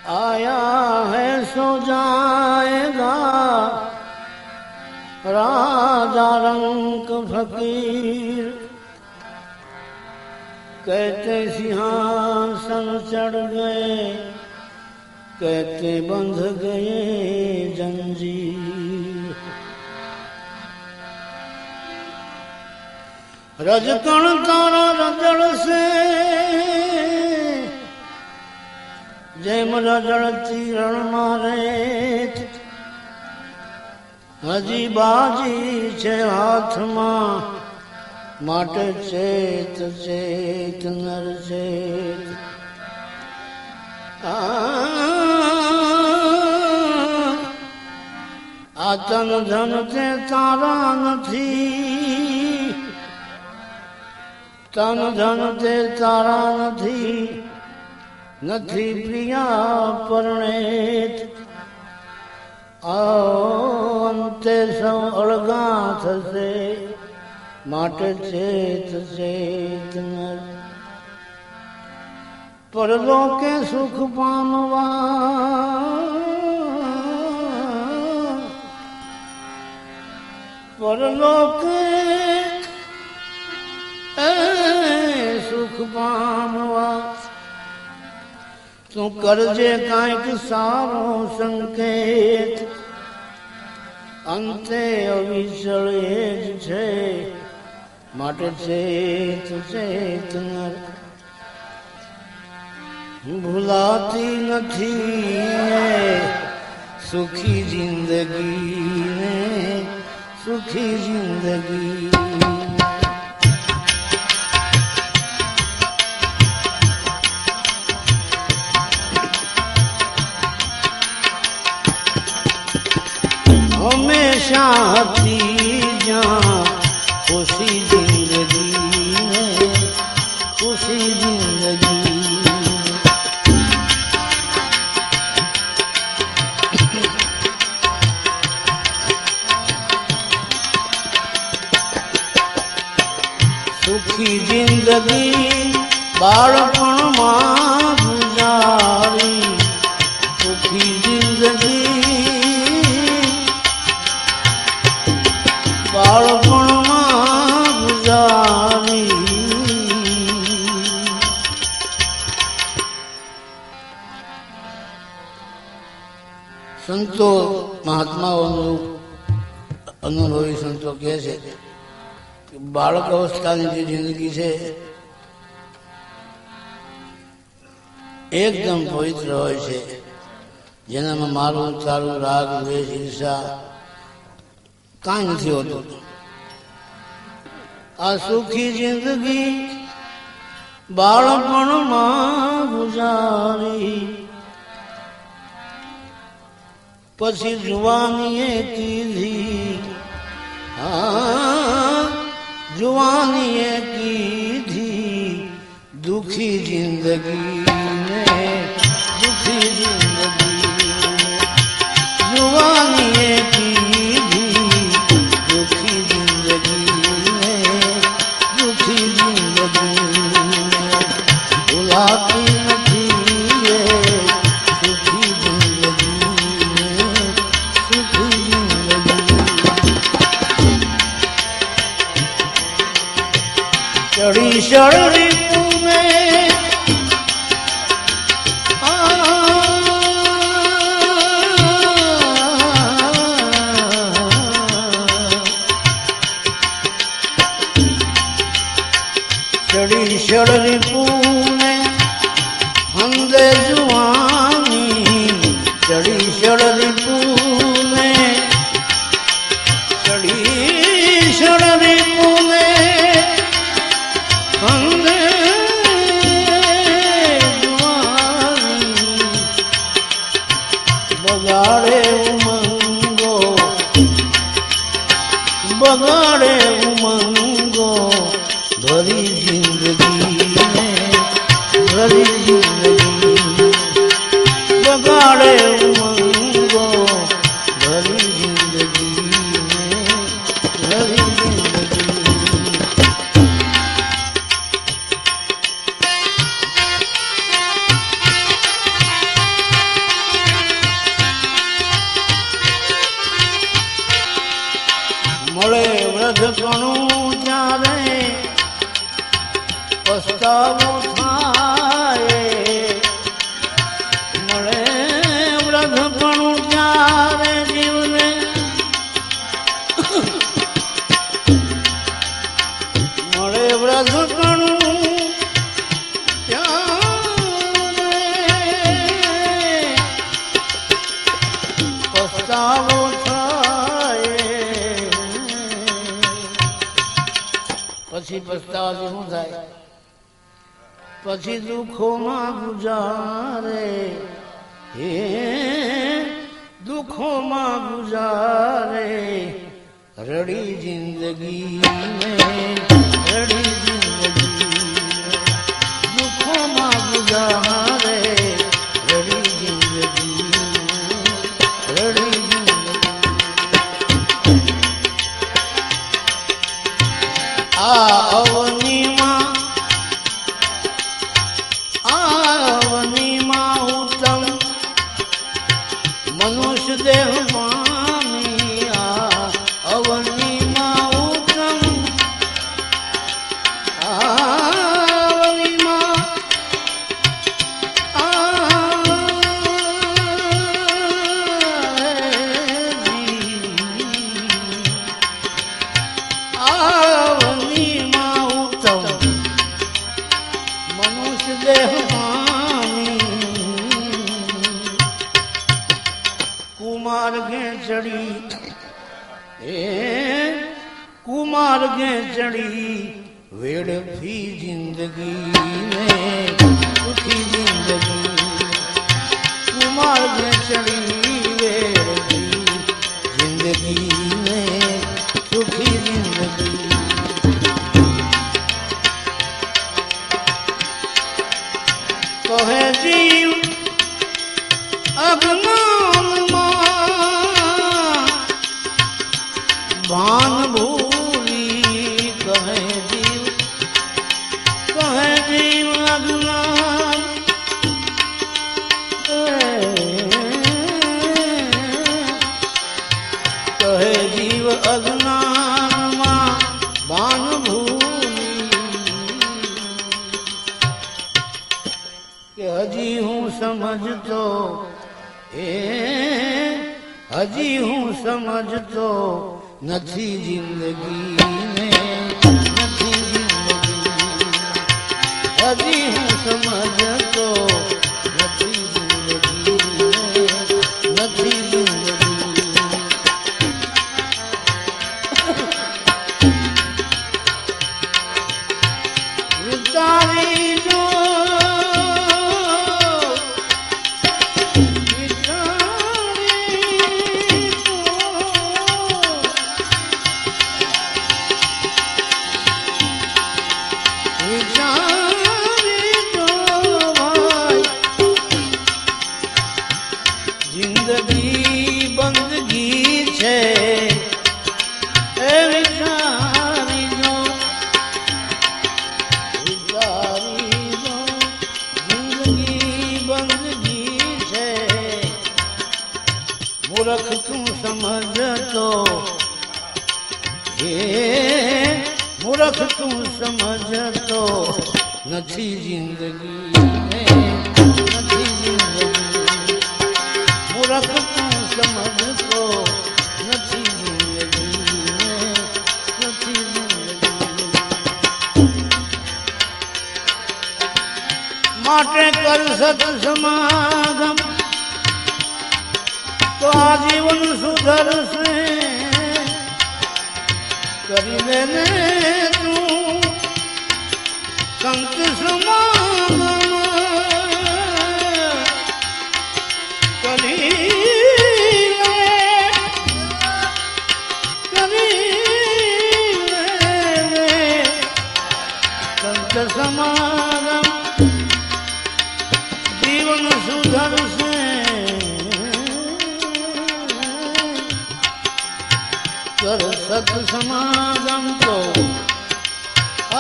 आया है सो जाएगा राजा रंक फकीर। कहते सिंहासन चढ़ गए, कहते बंध गए जंजीर। रजकण तारा रजड़ से जेम रजड़ तीरण मारे। हजी बाजी छे हाथ मां માટે ચેત ચેત નર ચેત। આ તન ધન તે તારા નથી, તન ધન તે તારા નથી, નથી પ્રિયા પરણેત। અંતે સૌ અળગા થશે માટે ચેત ચેત નર। પરલોકે સુખ પામવા, પરલોકે સુખ પામવા તું કરજે કાંઈક સારો સંકેત। અંતે અવિચળ એ જ છે માટે ચેત ચેત નર। ભૂલાતી નથી સુખી જિંદગી ને, સુખી જિંદગી। હંમેશા હતી જ્યાં ખુશી જિંદગી ને, ખુશી જિંદગી। સુખી જિંદગી બાળપણમાં ગુજારી, સુખી જિંદગી બાળપણમાં ગુજારી। સંતો મહાત્માઓનું અનુભવી સંતો કહે છે કે બાળક અવસ્થાની જે જિંદગી છે એકદમ પવિત્ર હોય છે, જેનામાં મારું તારું રાગ દ્વેષ ઈર્ષા કાંઈ નથી હોતું। આ સુખી જિંદગી બાળપણમાં ગુજારી, પછી જુવાનીએ કીધી, જુવાનીએ કીધી દુખી જિંદગી ને, દુખી જિંદગી। જુવાનીએ કીધી દુખી જિંદગી ને, દુખી જિંદગી। ભૂલાતી નથી એ સુખી જિંદગી ને, સુખી જિંદગી। ચડી શરરી તુમે ચડી શરરી પૂને હંદે જુવાની, ચડી શરરી પૂને, ચડી શરરી પૂને હંદે જુવાની। બગાડે ઉમંગો, બગાડે ઉમંગો ભરી જિંદગી ને, ભરી જિંદગી। બગાડે ઉમંગો ભરી જિંદગી ને, ભરી જિંદગી। પછી પસ્તાવાથી શું થાય? પછી દુઃખોમાં ગુજારે, હે દુઃખોમાં ગુજારે, રડી જિંદગી મેં, રડી જિંદગી દુઃખોમાં ગુજારે, રડી જિંદગી રડી જિંદગી. આ અવનીમાં ઉત્તમ મનુષ્ય દેહ પામી, આ અવનીમાં ઉત્તમ, આવનીમાં ઉત્તમ મનુષ્ય દેહ कुमार्गे चढ़ी, कुमार्गे चढ़ी, वेड़फी जिंदगी में सुखी जिंदगी, कुमार्गे चढ़ी, वेड़फी जिंदगी में सुखी जिंदगी. कहे जीव अज्ञान भान भूली, कहे जीव अज्ञान, कहे जीव अज्ञान मां भान भूली, कि हजी हूँ समझतो, हजी हूँ समझतो નથી જિંદગી में, નથી જિંદગી, હજી હું સમજતો નથી જિંદગી में, નથી જિંદગી. વિચારી જો जिंदगी बंदगी छे, ए विचारी जो, जिंदगी बंदगी छे, मूर्ख तू समझतो, हे मूर्ख तू समझतो નથી જિંદગી में, નથી જિંદગી, मूर्ख तू समझतो નથી જિંદગી में, નથી જિંદગી. માટે કર સત સમાગમ તો આજીવન સુધરશે, કરી લેને તું સંત સમાગમ, સંત સમાગમ જીવન સુધરશે, કર સત સમાગમ તો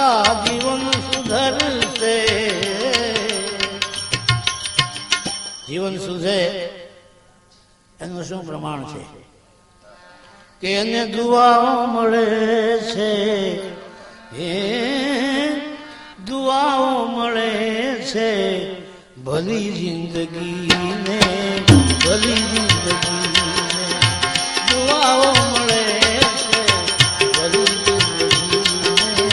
આ જીવન સુધરશે. જીવન સુધરે એનું શું પ્રમાણ છે? કે એને દુઆઓ મળે છે, હે દુઆઓ મળે છે, ભલી જિંદગી ને, ભલી જિંદગી ને દુઆઓ મળે છે, ભલી જિંદગી ને,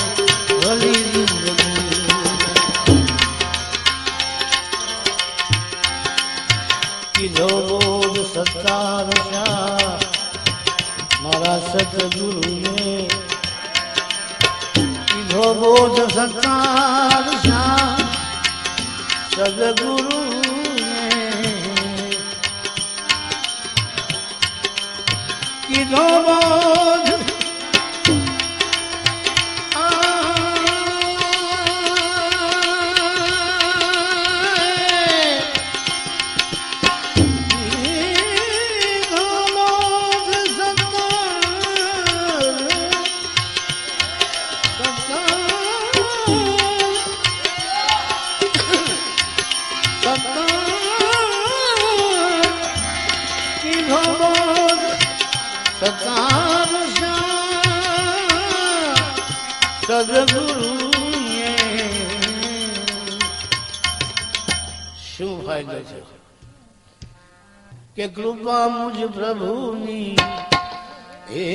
ભલી જિંદગી. કીધો બોધ સત્તાર શાહ મારા સતગુરુને, કીધો કીધો બોધ સત્તાર શ્યામ સદગુરુ કીધો બોધ શું ફાયદો છે કે કૃપા મુજ પ્રભુની એ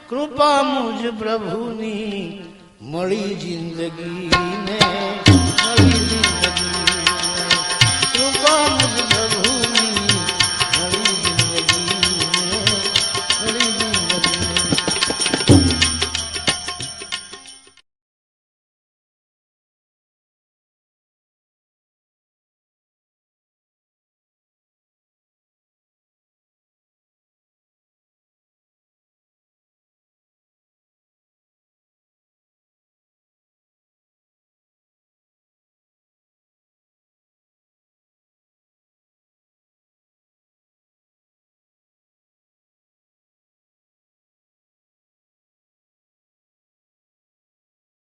કૃપા મુજ પ્રભુની મળી જિંદગીને